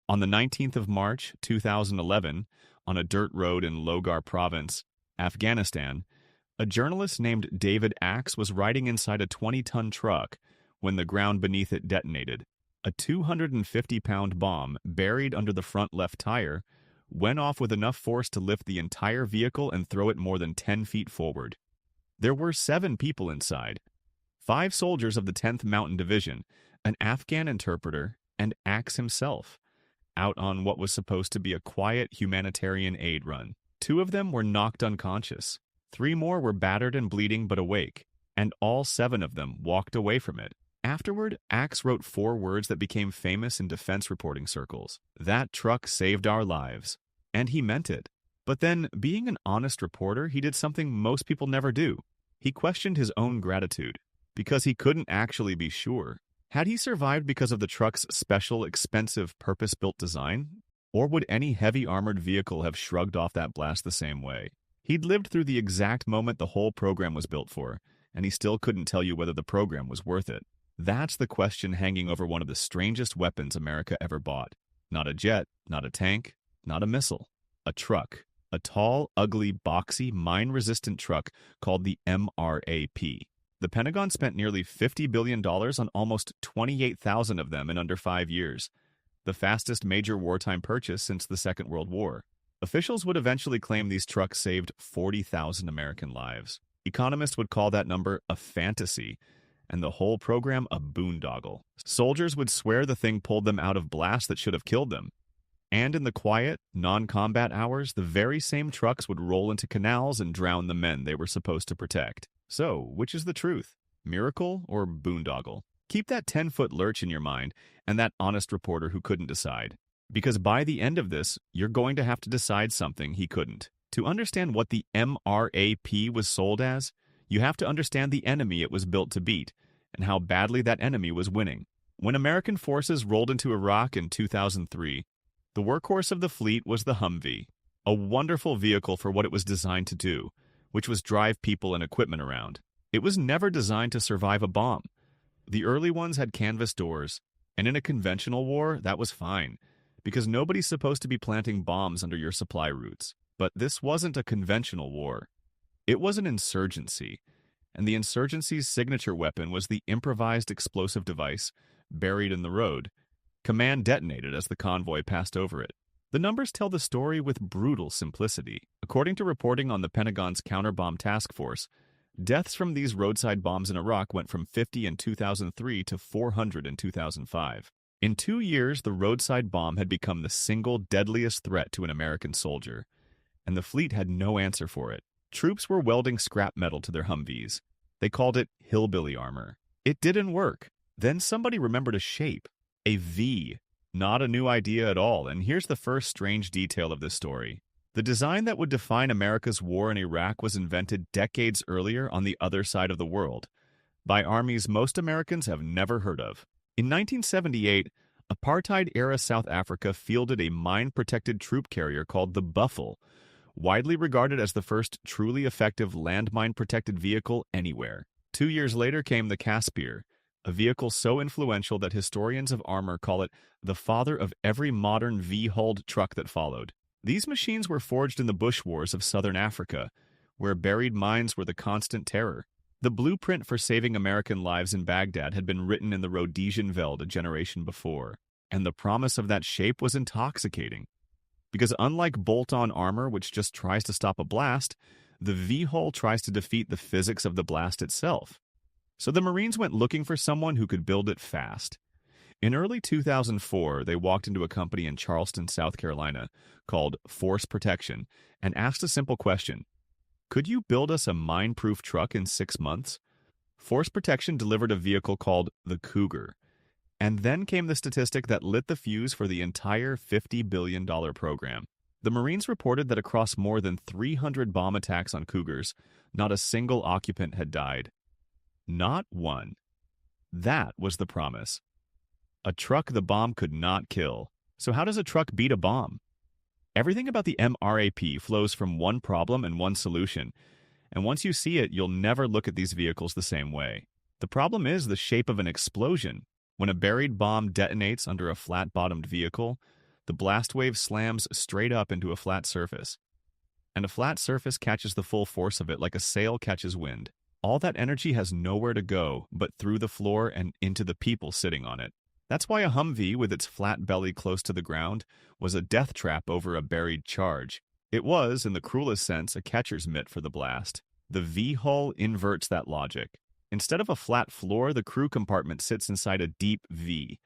On the 19th of March, 2011, on a dirt road in Logar Province, Afghanistan, a journalist named David Axe was riding inside a 20-ton truck when the ground beneath it detonated. A 250-pound bomb, buried under the front left tire, went off with enough force to lift the entire vehicle and throw it more than 10 feet forward. There were 7 people inside, 5 soldiers of the 10th Mountain Division, an Afghan interpreter, and Axe himself, out on what was supposed to be a quiet humanitarian aid run. 2 of them were knocked unconscious. 3 more were battered and bleeding but awake, and all 7 of them walked away from it. Afterward, Axe wrote 4 words that became famous in defense reporting circles. "That truck saved our lives." And he meant it. But then, being an honest reporter, he did something most people never do. He questioned his own gratitude, because he couldn't actually be sure. Had he survived because of the truck's special, expensive, purpose-built design? Or would any heavy armored vehicle have shrugged off that blast the same way? He'd lived through the exact moment the whole program was built for, and he still couldn't tell you whether the program was worth it. That's the question hanging over one of the strangest weapons America ever bought. Not a jet, not a tank, not a missile. A truck. A tall, ugly, boxy, mine-resistant truck called the MRAP. The Pentagon spent nearly $50 billion on almost 28,000 of them in under 5 years, the fastest major wartime purchase since the Second World War. Officials would eventually claim these trucks saved 40,000 American lives. Economists would call that number a fantasy, and the whole program a boondoggle. Soldiers would swear the thing pulled them out of blasts that should have killed them. And in the quiet, non-combat hours, the very same trucks would roll into canals and drown the men they were supposed to protect. So, which is the truth? Miracle or boondoggle? Keep that 10-foot lurch in your mind and that honest reporter who couldn't decide. Because by the end of this, you're going to have to decide something he couldn't. To understand what the MRAP was sold as, you have to understand the enemy it was built to beat, and how badly that enemy was winning. When American forces rolled into Iraq in 2003, the workhorse of the fleet was the Humvee, a wonderful vehicle for what it was designed to do, which was drive people and equipment around. It was never designed to survive a bomb. The early ones had canvas doors, and in a conventional war, that was fine, because nobody's supposed to be planting bombs under your supply routes. But this wasn't a conventional war. It was an insurgency, and the insurgency's signature weapon was the improvised explosive device buried in the road. Command detonated as the convoy passed over it. The numbers tell the story with brutal simplicity. According to reporting on the Pentagon's counter-bomb task force, deaths from these roadside bombs in Iraq went from 50 in 2003 to 400 in 2005. In 2 years, the roadside bomb had become the single deadliest threat to an American soldier, and the fleet had no answer for it. Troops were welding scrap metal to their Humvees. They called it hillbilly armor. It didn't work. Then somebody remembered a shape. A V. Not a new idea at all, and here's the first strange detail of this story. The design that would define America's war in Iraq was invented decades earlier on the other side of the world, by armies most Americans have never heard of. In 1978, apartheid-era South Africa fielded a mine-protected troop carrier called the Buffalo, widely regarded as the first truly effective landmine-protected vehicle anywhere. 2 years later came the Caspier, a vehicle so influential that historians of armor call it the father of every modern V-hulled truck that followed. These machines were forged in the bush wars of southern Africa, where buried mines were the constant terror. The blueprint for saving American lives in Baghdad had been written in the Rhodesian veld a generation before, and the promise of that shape was intoxicating. Because unlike bolt-on armor, which just tries to stop a blast, the V-hull tries to defeat the physics of the blast itself. So the Marines went looking for someone who could build it fast. In early 2004, they walked into a company in Charleston, South Carolina, called Force Protection, and asked a simple question. Could you build us a mine-proof truck in 6 months? Force Protection delivered a vehicle called the Cougar. And then came the statistic that lit the fuse for the entire $50 billion program. The Marines reported that across more than 300 bomb attacks on Cougars, not a single occupant had died. Not one. That was the promise. A truck the bomb could not kill. So how does a truck beat a bomb? Everything about the MRAP flows from one problem and one solution, and once you see it, you'll never look at these vehicles the same way. The problem is the shape of an explosion. When a buried bomb detonates under a flat-bottomed vehicle, the blast wave slams straight up into a flat surface. And a flat surface catches the full force of it like a sail catches wind. All that energy has nowhere to go but through the floor and into the people sitting on it. That's why a Humvee, with its flat belly close to the ground, was a death trap over a buried charge. It was, in the cruelest sense, a catcher's mitt for the blast. The V-hull inverts that logic. Instead of a flat floor, the crew compartment sits inside a deep V,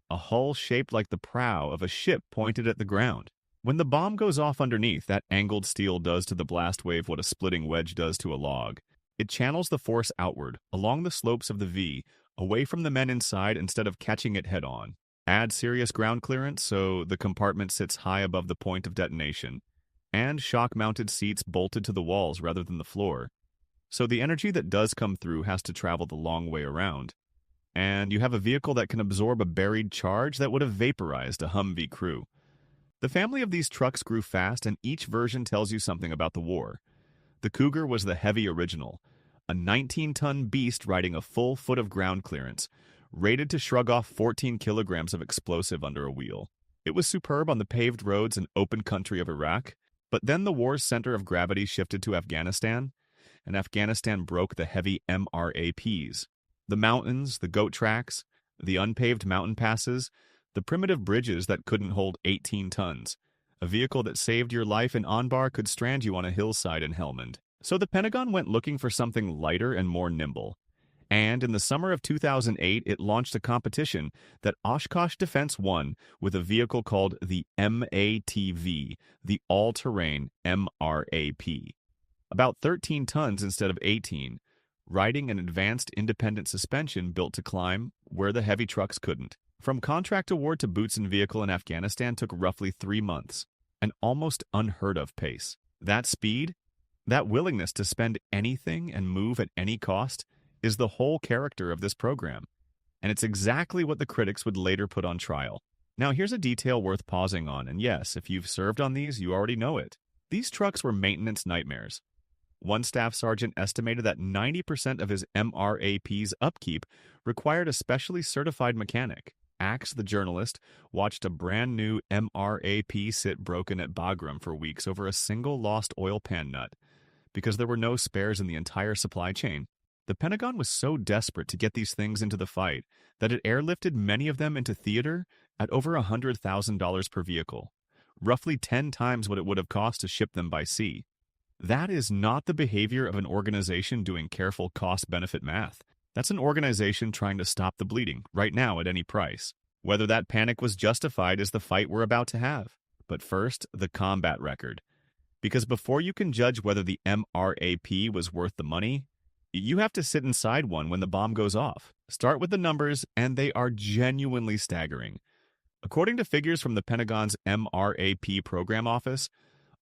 a hull shaped like the prow of a ship pointed at the ground. When the bomb goes off underneath, that angled steel does to the blast wave what a splitting wedge does to a log. It channels the force outward, along the slopes of the V, away from the men inside instead of catching it head-on. Add serious ground clearance so the compartment sits high above the point of detonation, and shock-mounted seats bolted to the walls rather than the floor. So the energy that does come through has to travel the long way around. And you have a vehicle that can absorb a buried charge that would have vaporized a Humvee crew. The family of these trucks grew fast, and each version tells you something about the war. The Cougar was the heavy original, a 19-ton beast riding a full foot of ground clearance, rated to shrug off 14 kilograms of explosive under a wheel. It was superb on the paved roads and open country of Iraq, but then the war's center of gravity shifted to Afghanistan, and Afghanistan broke the heavy MRAPs. The mountains, the goat tracks, the unpaved mountain passes, the primitive bridges that couldn't hold 18 tons. A vehicle that saved your life in Anbar could strand you on a hillside in Helmand. So the Pentagon went looking for something lighter and more nimble. And in the summer of 2008, it launched a competition that Oshkosh Defense won with a vehicle called the M-ATV, the all-terrain MRAP. About 13 tons instead of 18, riding an advanced independent suspension built to climb where the heavy trucks couldn't. From contract award to boots and vehicle in Afghanistan took roughly 3 months, an almost unheard-of pace. That speed, that willingness to spend anything and move at any cost, is the whole character of this program. And it's exactly what the critics would later put on trial. Now here's a detail worth pausing on, and yes, if you've served on these, you already know it. These trucks were maintenance nightmares. One staff sergeant estimated that 90% of his MRAP's upkeep required a specially certified mechanic. Axe, the journalist, watched a brand new MRAP sit broken at Bagram for weeks over a single lost oil pan nut, because there were no spares in the entire supply chain. The Pentagon was so desperate to get these things into the fight that it airlifted many of them into theater at over $100,000 per vehicle, roughly 10 times what it would have cost to ship them by sea. That is not the behavior of an organization doing careful cost-benefit math. That's an organization trying to stop the bleeding, right now at any price. Whether that panic was justified is the fight we're about to have. But first, the combat record. Because before you can judge whether the MRAP was worth the money, you have to sit inside one when the bomb goes off. Start with the numbers, and they are genuinely staggering. According to figures from the Pentagon's MRAP program office,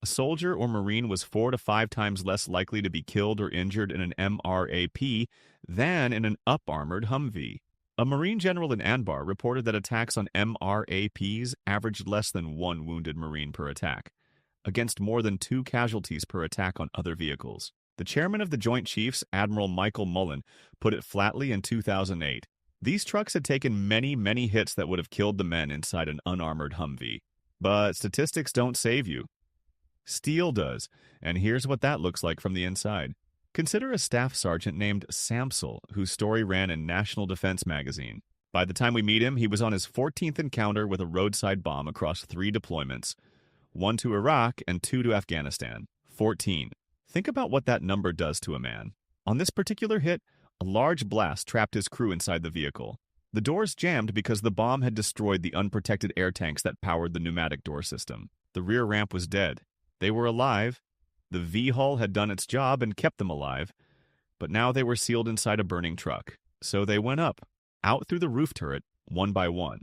a soldier or Marine was 4 to 5 times less likely to be killed or injured in an MRAP than in an up-armored Humvee. A Marine general in Anbar reported that attacks on MRAPs averaged less than 1 wounded Marine per attack, against more than 2 casualties per attack on other vehicles. The chairman of the Joint Chiefs, Admiral Michael Mullen, put it flatly in 2008. These trucks had taken many, many hits that would have killed the men inside an unarmored Humvee. But statistics don't save you. Steel does, and here's what that looks like from the inside. Consider a staff sergeant named Samsel, whose story ran in National Defense magazine. By the time we meet him, he was on his 14th encounter with a roadside bomb across 3 deployments, 1 to Iraq and 2 to Afghanistan. 14. Think about what that number does to a man. On this particular hit, a large blast trapped his crew inside the vehicle. The doors jammed because the bomb had destroyed the unprotected air tanks that powered the pneumatic door system. The rear ramp was dead. They were alive. The V-hull had done its job and kept them alive, but now they were sealed inside a burning truck. So they went up, out through the roof turret, one by one.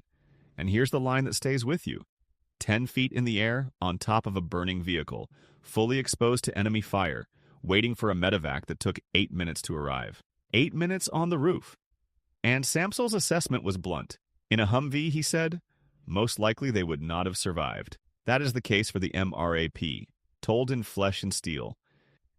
And here's the line that stays with you. 10 feet in the air, on top of a burning vehicle, fully exposed to enemy fire, waiting for a medevac that took 8 minutes to arrive. 8 minutes on the roof. And Samsel's assessment was blunt. In a Humvee, he said, most likely they would not have survived. That is the case for the MRAP, told in flesh and steel.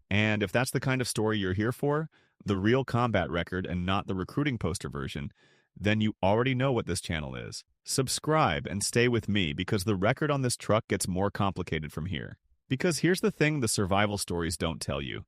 And if that's the kind of story you're here for, the real combat record and not the recruiting poster version, then you already know what this channel is. Subscribe and stay with me because the record on this truck gets more complicated from here. Because here's the thing the survival stories don't tell you.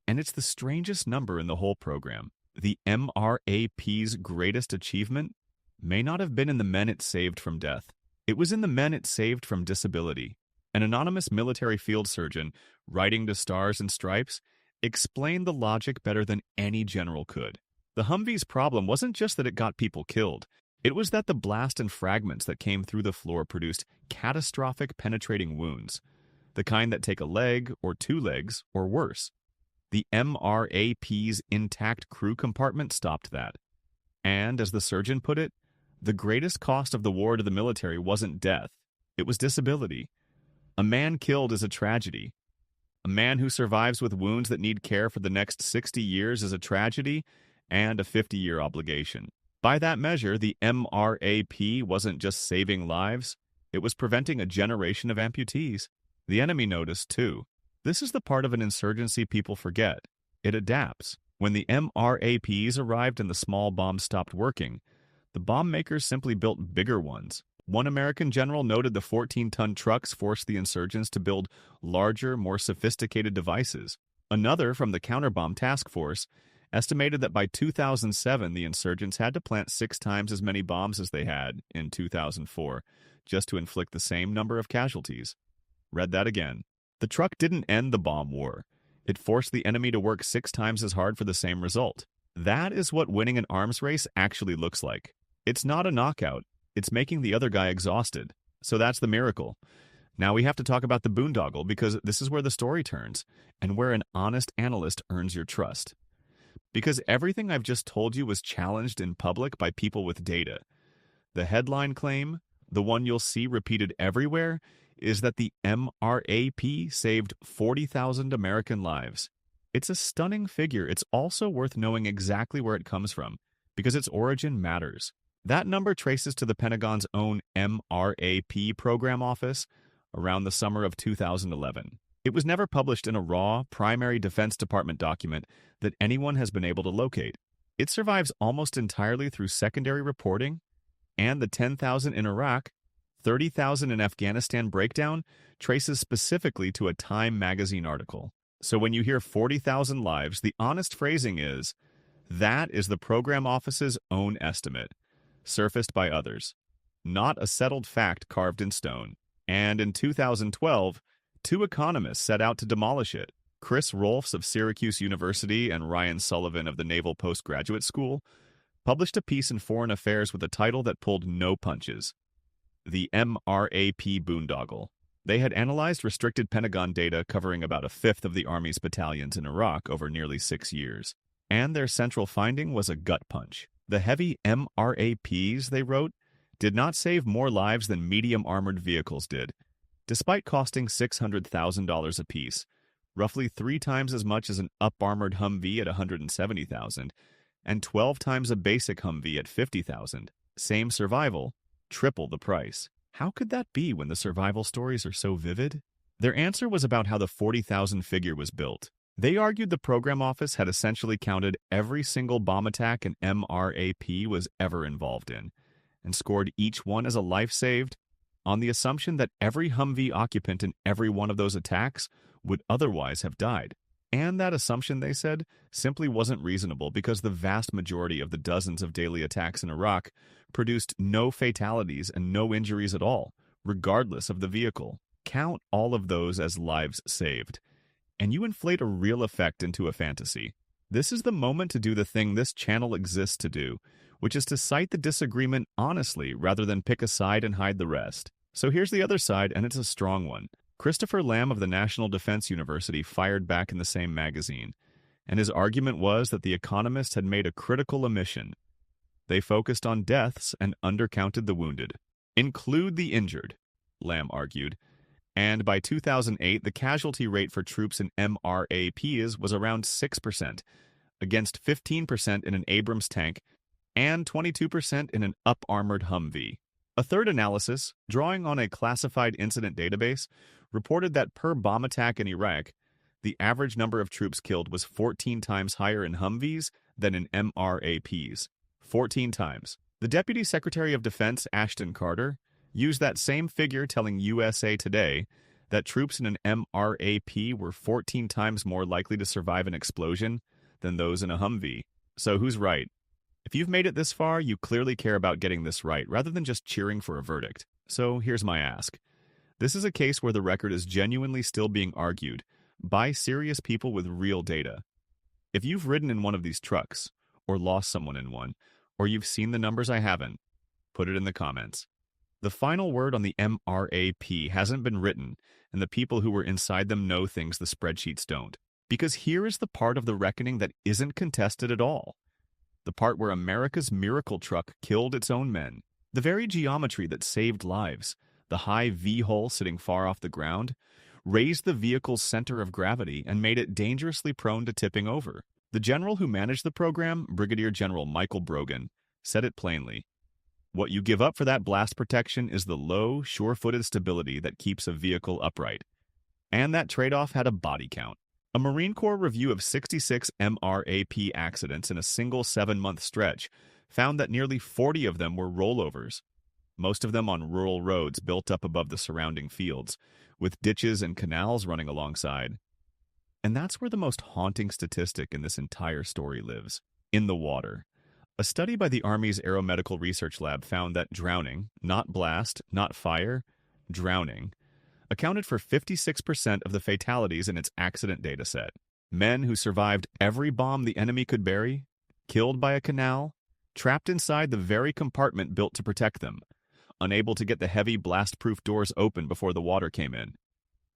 And it's the strangest number in the whole program. The MRAP's greatest achievement may not have been in the men it saved from death. It was in the men it saved from disability. An anonymous military field surgeon, writing to Stars and Stripes, explained the logic better than any general could. The Humvee's problem wasn't just that it got people killed. It was that the blast and fragments that came through the floor produced catastrophic penetrating wounds, the kind that take a leg or two legs or worse. The MRAP's intact crew compartment stopped that. And, as the surgeon put it, the greatest cost of the war to the military wasn't death, it was disability. A man killed is a tragedy. A man who survives with wounds that need care for the next 60 years is a tragedy and a 50-year obligation. By that measure, the MRAP wasn't just saving lives, it was preventing a generation of amputees. The enemy noticed, too. This is the part of an insurgency people forget. It adapts. When the MRAPs arrived and the small bombs stopped working, the bomb makers simply built bigger ones. One American general noted the 14-ton trucks forced the insurgents to build larger, more sophisticated devices. Another, from the Counterbomb Task Force, estimated that by 2007 the insurgents had to plant 6 times as many bombs as they had in 2004, just to inflict the same number of casualties. Read that again. The truck didn't end the bomb war. It forced the enemy to work 6 times as hard for the same result. That is what winning an arms race actually looks like. It's not a knockout. It's making the other guy exhausted. So that's the miracle. Now we have to talk about the Boondoggle because this is where the story turns and where an honest analyst earns your trust. Because everything I've just told you was challenged in public by people with data. The headline claim, the one you'll see repeated everywhere, is that the MRAP saved 40,000 American lives. It's a stunning figure. It's also worth knowing exactly where it comes from, because its origin matters. That number traces to the Pentagon's own MRAP program office around the summer of 2011. It was never published in a raw, primary Defense Department document that anyone has been able to locate. It survives almost entirely through secondary reporting, and the 10,000 in Iraq, 30,000 in Afghanistan breakdown traces specifically to a Time magazine article. So when you hear 40,000 lives, the honest phrasing is, that is the program office's own estimate, surfaced by others, not a settled fact carved in stone. And in 2012, 2 economists set out to demolish it. Chris Rolfs of Syracuse University and Ryan Sullivan of the Naval Postgraduate School published a piece in Foreign Affairs with a title that pulled no punches. The MRAP Boondoggle. They had analyzed restricted Pentagon data covering about a fifth of the Army's battalions in Iraq over nearly 6 years. And their central finding was a gut punch. The heavy MRAPs, they wrote, did not save more lives than medium armored vehicles did, despite costing $600,000 apiece, roughly 3 times as much as an up-armored Humvee at $170,000, and 12 times a basic Humvee at $50,000. Same survival, triple the price. How could that be when the survival stories are so vivid? Their answer was about how the 40,000 figure was built. They argued the program office had essentially counted every single bomb attack an MRAP was ever involved in, and scored each one as a life saved, on the assumption that every Humvee occupant in every one of those attacks would otherwise have died. And that assumption, they said, simply wasn't reasonable because the vast majority of the dozens of daily attacks in Iraq produced no fatalities and no injuries at all, regardless of the vehicle. Count all of those as lives saved, and you inflate a real effect into a fantasy. This is the moment to do the thing this channel exists to do, which is to cite the disagreement honestly rather than pick a side and hide the rest. So here's the other side, and it's a strong one. Christopher Lamb of the National Defense University fired back in the same magazine, and his argument was that the economists had made a critical omission. They focused on deaths and undercounted the wounded. Include the injured, Lamb argued. And by 2008, the casualty rate for troops in MRAPs was around 6%, against 15% in an Abrams tank and 22% in an up-armored Humvee. A third analysis, drawing on a classified incident database, reported that per bomb attack in Iraq, the average number of troops killed was 14 times higher in Humvees than in MRAPs. 14 times. The Deputy Secretary of Defense, Ashton Carter, used that same figure telling USA Today that troops in an MRAP were 14 times more likely to survive an explosion than those in a Humvee. So who's right? If you've made it this far, you clearly care about getting this right, rather than just cheering for a verdict. So here's my ask. This is a case where the record is genuinely still being argued by serious people with real data. If you've ridden in one of these trucks, or lost someone in one, or you've seen the numbers I haven't, put it in the comments. The final word on the MRAP hasn't been written, and the people who were inside them know things the spreadsheets don't. Because here is the part of the reckoning that isn't contested at all. The part where America's miracle truck killed its own men. The very geometry that saved lives, the high V-hull sitting far off the ground, raised the vehicle's center of gravity and made it dangerously prone to tipping over. The general who managed the program, Brigadier General Michael Brogan, said it plainly. What you give up for that blast protection is the low, sure-footed stability that keeps a vehicle upright. And that trade-off had a body count. A Marine Corps review of 66 MRAP accidents in a single 7-month stretch found that nearly 40 of them were rollovers, most of them on rural roads built up above the surrounding fields, with ditches and canals running alongside. And that's where the most haunting statistic in this entire story lives, in the water. A study by the Army's Aeromedical Research Lab found that drowning, not blast, not fire, drowning, accounted for 56% of the fatalities in its accident data set. Men who survived every bomb the enemy could bury, killed by a canal, trapped inside the very compartment built to protect them, unable to get the heavy blast-proof doors open before the water came in.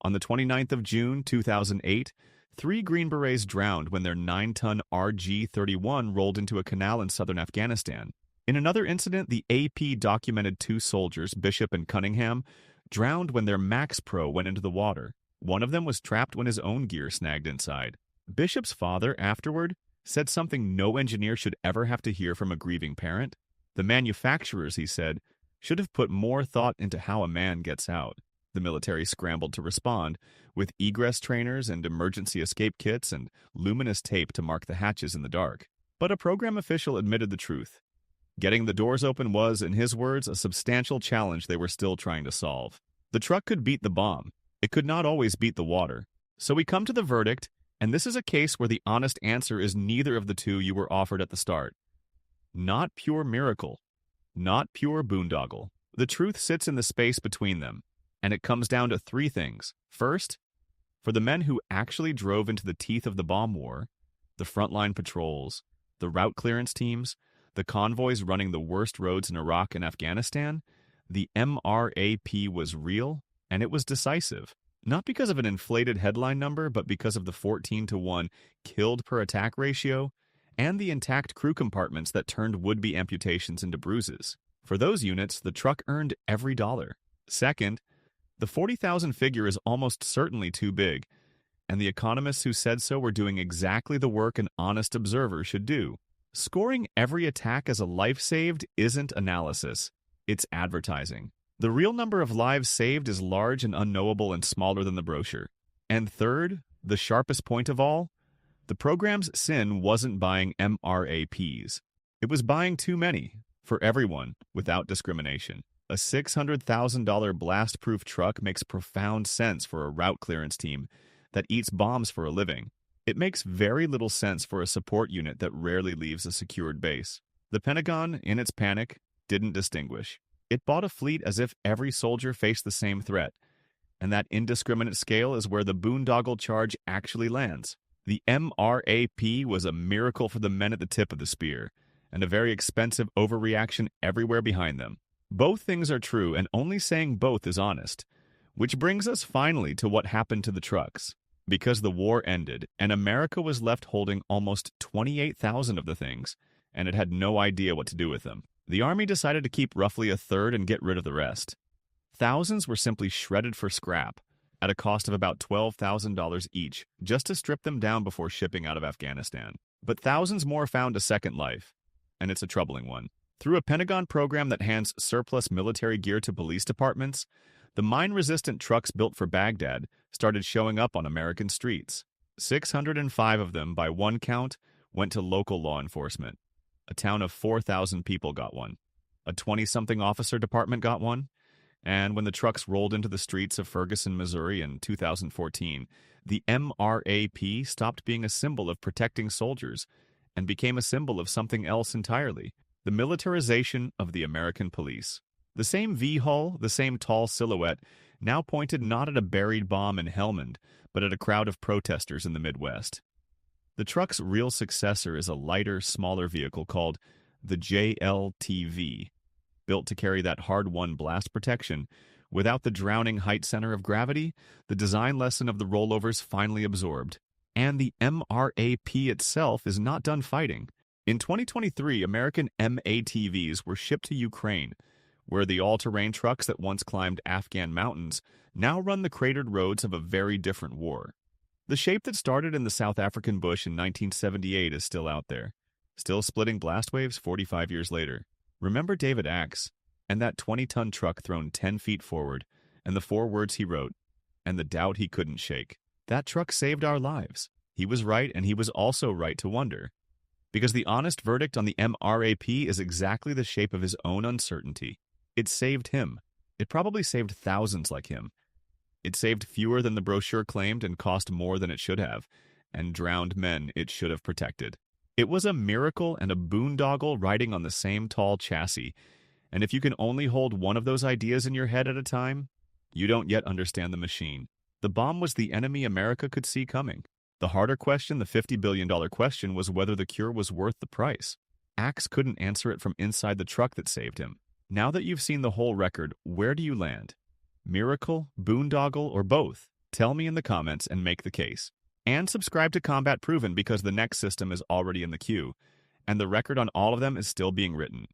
On the 29th of June, 2008, 3 Green Berets drowned when their 9-ton RG-31 rolled into a canal in southern Afghanistan. In another incident, the AP documented 2 soldiers, Bishop and Cunningham, drowned when their Max Pro went into the water. One of them was trapped when his own gear snagged inside. Bishop's father, afterward, said something no engineer should ever have to hear from a grieving parent. The manufacturers, he said, should have put more thought into how a man gets out. The military scrambled to respond, with egress trainers and emergency escape kits and luminous tape to mark the hatches in the dark. But a program official admitted the truth. Getting the doors open was, in his words, a substantial challenge they were still trying to solve. The truck could beat the bomb. It could not always beat the water. So we come to the verdict, and this is a case where the honest answer is neither of the two you were offered at the start. Not pure miracle. Not pure boondoggle. The truth sits in the space between them, and it comes down to 3 things. First, for the men who actually drove into the teeth of the bomb war, the frontline patrols, the route clearance teams, the convoys running the worst roads in Iraq and Afghanistan, the MRAP was real, and it was decisive. Not because of an inflated headline number, but because of the 14-to-1 killed per attack ratio and the intact crew compartments that turned would-be amputations into bruises. For those units, the truck earned every dollar. Second, the 40,000 figure is almost certainly too big, and the economists who said so were doing exactly the work an honest observer should do. Scoring every attack as a life saved isn't analysis, it's advertising. The real number of lives saved is large and unknowable and smaller than the brochure. And third, the sharpest point of all, the program's sin wasn't buying MRAPs. It was buying too many, for everyone, without discrimination. A $600,000 blast-proof truck makes profound sense for a route clearance team that eats bombs for a living. It makes very little sense for a support unit that rarely leaves a secured base. The Pentagon, in its panic, didn't distinguish. It bought a fleet as if every soldier faced the same threat, and that indiscriminate scale is where the boondoggle charge actually lands. The MRAP was a miracle for the men at the tip of the spear, and a very expensive overreaction everywhere behind them. Both things are true, and only saying both is honest. Which brings us finally to what happened to the trucks. Because the war ended, and America was left holding almost 28,000 of the things, and it had no idea what to do with them. The Army decided to keep roughly a third and get rid of the rest. Thousands were simply shredded for scrap, at a cost of about $12,000 each, just to strip them down before shipping out of Afghanistan. But thousands more found a second life, and it's a troubling one. Through a Pentagon program that hands surplus military gear to police departments, the mine-resistant trucks built for Baghdad started showing up on American streets. 605 of them, by one count, went to local law enforcement. A town of 4,000 people got one. A 20-something officer department got one. And when the trucks rolled into the streets of Ferguson, Missouri in 2014, the MRAP stopped being a symbol of protecting soldiers and became a symbol of something else entirely, the militarization of the American police. The same V-hull, the same tall silhouette, now pointed not at a buried bomb in Helmand, but at a crowd of protesters in the Midwest. The truck's real successor is a lighter, smaller vehicle called the JLTV, built to carry that hard-won blast protection. Without the drowning height center of gravity, the design lesson of the rollovers finally absorbed. And the MRAP itself is not done fighting. In 2023, American M-ATVs were shipped to Ukraine, where the all-terrain trucks that once climbed Afghan mountains now run the cratered roads of a very different war. The shape that started in the South African bush in 1978 is still out there, still splitting blast waves 45 years later. Remember David Axe and that 20-ton truck thrown 10 feet forward, and the 4 words he wrote, and the doubt he couldn't shake. That truck saved our lives. He was right, and he was also right to wonder. Because the honest verdict on the MRAP is exactly the shape of his own uncertainty. It saved him. It probably saved thousands like him. It saved fewer than the brochure claimed and cost more than it should have, and drowned men it should have protected. It was a miracle and a boondoggle riding on the same tall chassis, and if you can only hold one of those ideas in your head at a time, you don't yet understand the machine. The bomb was the enemy America could see coming. The harder question, the $50 billion question, was whether the cure was worth the price. Axe couldn't answer it from inside the truck that saved him. Now that you've seen the whole record, where do you land? Miracle, boondoggle, or both? Tell me in the comments and make the case. And subscribe to Combat Proven because the next system is already in the queue, and the record on all of them is still being written.